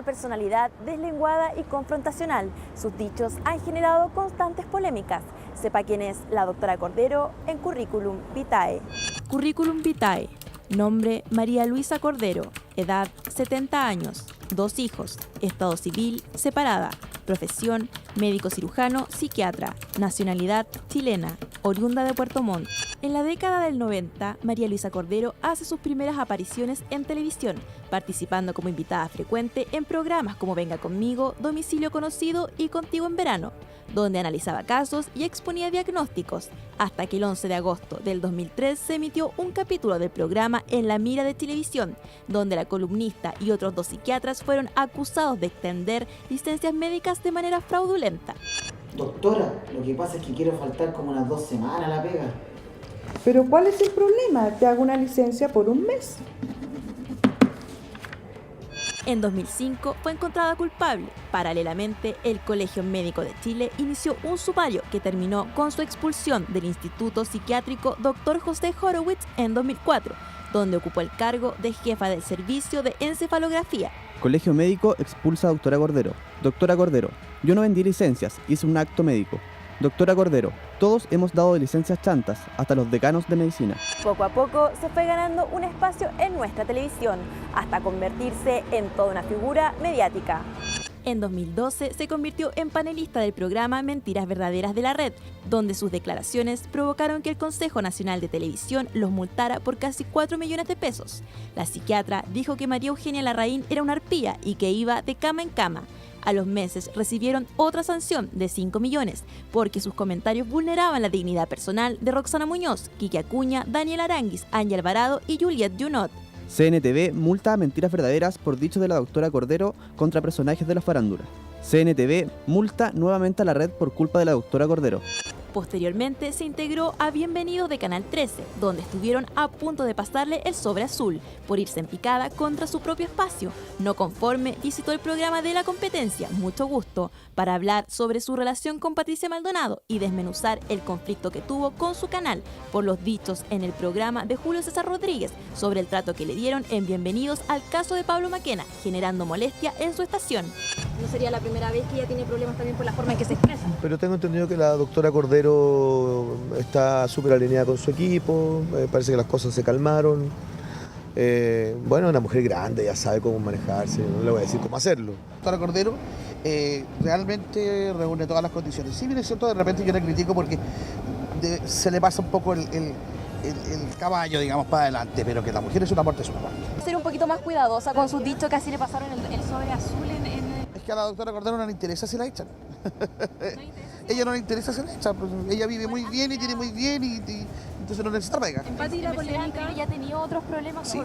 personalidad deslenguada y confrontacional. Sus dichos han generado constantes polémicas. Sepa quién es la doctora Cordero en Currículum Vitae. Currículum Vitae. Nombre: María Luisa Cordero. Edad: 70 años. 2 hijos. Estado civil: separada. Profesión: médico cirujano, psiquiatra. Nacionalidad: chilena. Oriunda de Puerto Montt. En la década del 90, María Luisa Cordero hace sus primeras apariciones en televisión, participando como invitada frecuente en programas como Venga Conmigo, Domicilio Conocido y Contigo en Verano, donde analizaba casos y exponía diagnósticos, hasta que el 11 de agosto del 2003 se emitió un capítulo del programa En la Mira de Televisión, donde la columnista y otros 2 psiquiatras fueron acusados de extender licencias médicas de manera fraudulenta. Doctora, lo que pasa es que quiero faltar como unas 2 semanas a la pega. ¿Pero cuál es el problema? Te hago una licencia por un mes. En 2005 fue encontrada culpable. Paralelamente, el Colegio Médico de Chile inició un sumario que terminó con su expulsión del Instituto Psiquiátrico Dr. José Horowitz en 2004, donde ocupó el cargo de jefa del servicio de encefalografía. Colegio Médico expulsa a doctora Cordero. Doctora Cordero, yo no vendí licencias, hice un acto médico. Doctora Cordero, todos hemos dado licencias chantas, hasta los decanos de medicina. Poco a poco se fue ganando un espacio en nuestra televisión, hasta convertirse en toda una figura mediática. En 2012 se convirtió en panelista del programa Mentiras Verdaderas de la Red, donde sus declaraciones provocaron que el Consejo Nacional de Televisión los multara por casi 4 millones de pesos. La psiquiatra dijo que María Eugenia Larraín era una arpía y que iba de cama en cama. A los meses recibieron otra sanción de 5 millones, porque sus comentarios vulneraban la dignidad personal de Roxana Muñoz, Quique Acuña, Daniel Aranguis, Ángel Alvarado y Juliette Junot. CNTV multa a Mentiras Verdaderas por dicho de la doctora Cordero contra personajes de la farándula. CNTV multa nuevamente a la red por culpa de la doctora Cordero. Posteriormente se integró a Bienvenidos de Canal 13, donde estuvieron a punto de pasarle el sobre azul por irse en picada contra su propio espacio. No conforme, visitó el programa de la competencia Mucho Gusto para hablar sobre su relación con Patricia Maldonado y desmenuzar el conflicto que tuvo con su canal por los dichos en el programa de Julio César Rodríguez sobre el trato que le dieron en Bienvenidos al caso de Pablo Maquena, generando molestia en su estación. No sería la primera vez que ella tiene problemas también por la forma en que se expresa. Pero tengo entendido que la doctora Cordero está súper alineada con su equipo, parece que las cosas se calmaron. Bueno, una mujer grande, ya sabe cómo manejarse, no le voy a decir cómo hacerlo. La doctora Cordero realmente reúne todas las condiciones. Sí, bien es cierto, de repente yo la critico porque se le pasa un poco el caballo, digamos, para adelante, pero que la mujer es una parte, es una parte. Ser un poquito más cuidadosa con sus dichos, que así le pasaron el sobre azul Es que a la doctora Cordero no le interesa si la echan. Ella no le interesa si la echan, pues ella vive muy bien y tiene muy bien y entonces no necesita pega. En Pati la polémica, ella ha tenido otros problemas. Sí,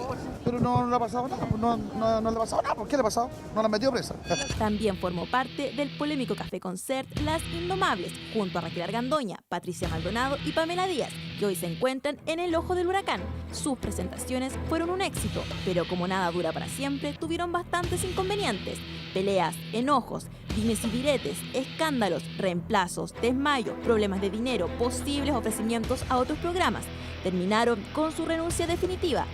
pero no le ha pasado nada, no le ha pasado nada. ¿Por qué le ha pasado? No la han metido presa. También formó parte del polémico Café Concert Las Indomables, junto a Raquel Argandoña, Patricia Maldonado y Pamela Díaz, que hoy se encuentran en el ojo del huracán. Sus presentaciones fueron un éxito, pero como nada dura para siempre, tuvieron bastantes inconvenientes. Peleas, enojos, dimes y diretes, escándalos, reemplazos, desmayos, problemas de dinero, posibles ofrecimientos a otros programas. Terminaron con su renuncia definitiva.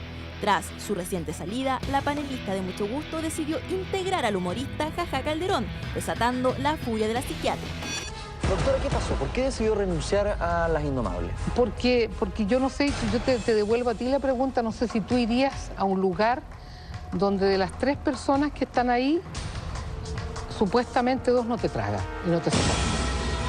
Tras su reciente salida, la panelista de Mucho Gusto decidió integrar al humorista Jaja Calderón, desatando la furia de la psiquiatra. Doctora, ¿qué pasó? ¿Por qué decidió renunciar a Las Indomables? Porque yo no sé, yo te devuelvo a ti la pregunta, no sé si tú irías a un lugar donde de las 3 personas que están ahí, supuestamente 2 no te tragan y no te soportan.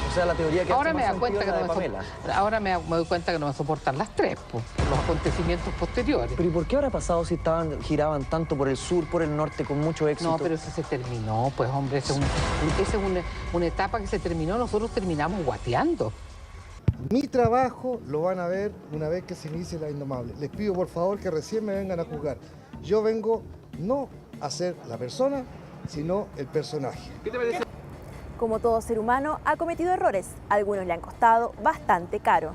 O sea, la teoría que ahora hace me más da cuenta sentido que es la de Pamela. ahora me doy cuenta que no me soportan las 3, por los acontecimios posteriores. Pero ¿y por qué habrá pasado si giraban tanto por el sur, por el norte, con mucho éxito? No, pero eso se terminó, pues hombre, esa es una etapa que se terminó, nosotros terminamos guateando. Mi trabajo lo van a ver una vez que se inicie La Indomable. Les pido por favor que recién me vengan a juzgar. Yo vengo no a ser la persona, sino el personaje. ¿Qué te parece? Como todo ser humano, ha cometido errores. Algunos le han costado bastante caro.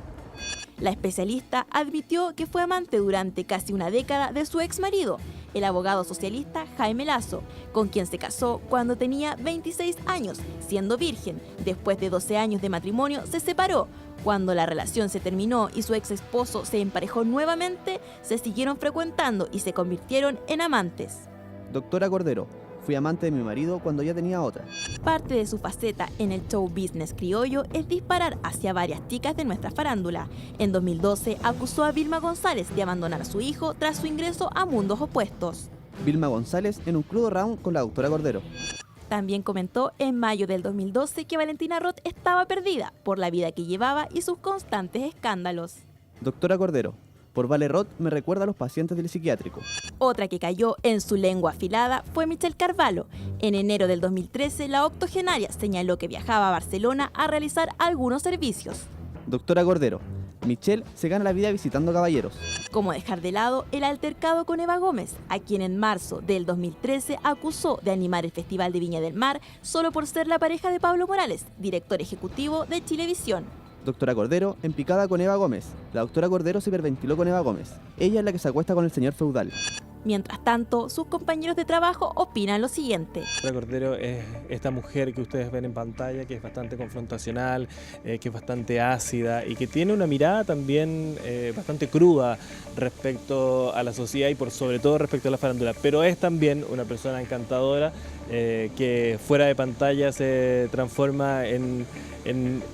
La especialista admitió que fue amante durante casi una década de su exmarido, el abogado socialista Jaime Lazo, con quien se casó cuando tenía 26 años, siendo virgen. Después de 12 años de matrimonio, se separó. Cuando la relación se terminó y su ex esposo se emparejó nuevamente, se siguieron frecuentando y se convirtieron en amantes. Doctora Cordero, Fui amante de mi marido cuando ya tenía otra. Parte de su faceta en el show business criollo es disparar hacia varias chicas de nuestra farándula. En 2012 acusó a Vilma González de abandonar a su hijo tras su ingreso a mundos opuestos. Vilma González en un crudo round con la doctora Cordero. También comentó en mayo del 2012 que Valentina Roth estaba perdida por la vida que llevaba y sus constantes escándalos. Doctora Cordero, por Vale Roth me recuerda a los pacientes del psiquiátrico. Otra que cayó en su lengua afilada fue Michelle Carvalho. En enero del 2013, la octogenaria señaló que viajaba a Barcelona a realizar algunos servicios. Doctora Cordero, Michelle se gana la vida visitando caballeros. Como dejar de lado el altercado con Eva Gómez, a quien en marzo del 2013 acusó de animar el Festival de Viña del Mar solo por ser la pareja de Pablo Morales, director ejecutivo de Chilevisión. Doctora Cordero en picada con Eva Gómez. La doctora Cordero se hiperventiló con Eva Gómez. Ella es la que se acuesta con el señor feudal. Mientras tanto, sus compañeros de trabajo opinan lo siguiente. La Cordero es esta mujer que ustedes ven en pantalla, que es bastante confrontacional, que es bastante ácida y que tiene una mirada también bastante cruda respecto a la sociedad y por sobre todo respecto a la farándula. Pero es también una persona encantadora que fuera de pantalla se transforma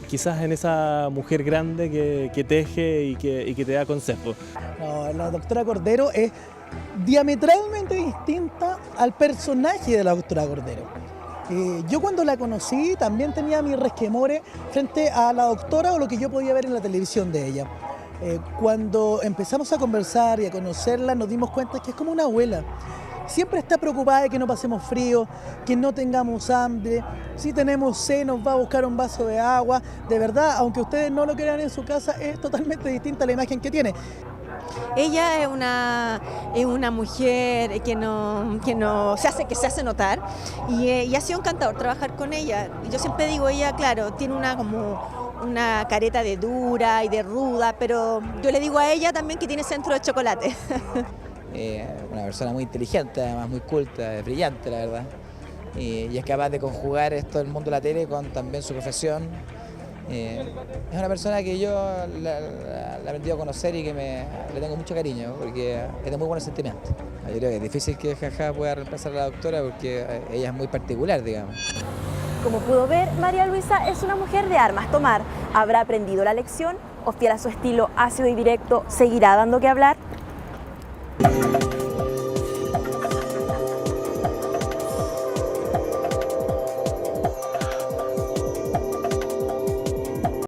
quizás en esa mujer grande que teje y que te da consejos. No, la doctora Cordero es diametralmente distinta al personaje de la doctora Cordero. Yo cuando la conocí también tenía mis resquemores frente a la doctora o lo que yo podía ver en la televisión de ella. Cuando empezamos a conversar y a conocerla nos dimos cuenta que es como una abuela. Siempre está preocupada de que no pasemos frío, que no tengamos hambre. Si tenemos sed nos va a buscar un vaso de agua. De verdad, aunque ustedes no lo crean en su casa, es totalmente distinta a la imagen que tiene. Ella es una mujer que se hace notar y ha sido encantador trabajar con ella. Yo siempre digo, ella, claro, tiene una careta de dura y de ruda, pero yo le digo a ella también que tiene centro de chocolate. Una persona muy inteligente, además muy culta, brillante, la verdad. Y es capaz de conjugar esto del mundo de la tele con también su profesión. Es una persona que yo la he aprendido a conocer y que le tengo mucho cariño porque es de muy buenos sentimientos. Yo creo que es difícil que Jajá pueda reemplazar a la doctora porque ella es muy particular, digamos. Como pudo ver, María Luisa es una mujer de armas tomar. ¿Habrá aprendido la lección o fiel a su estilo ácido y directo seguirá dando que hablar?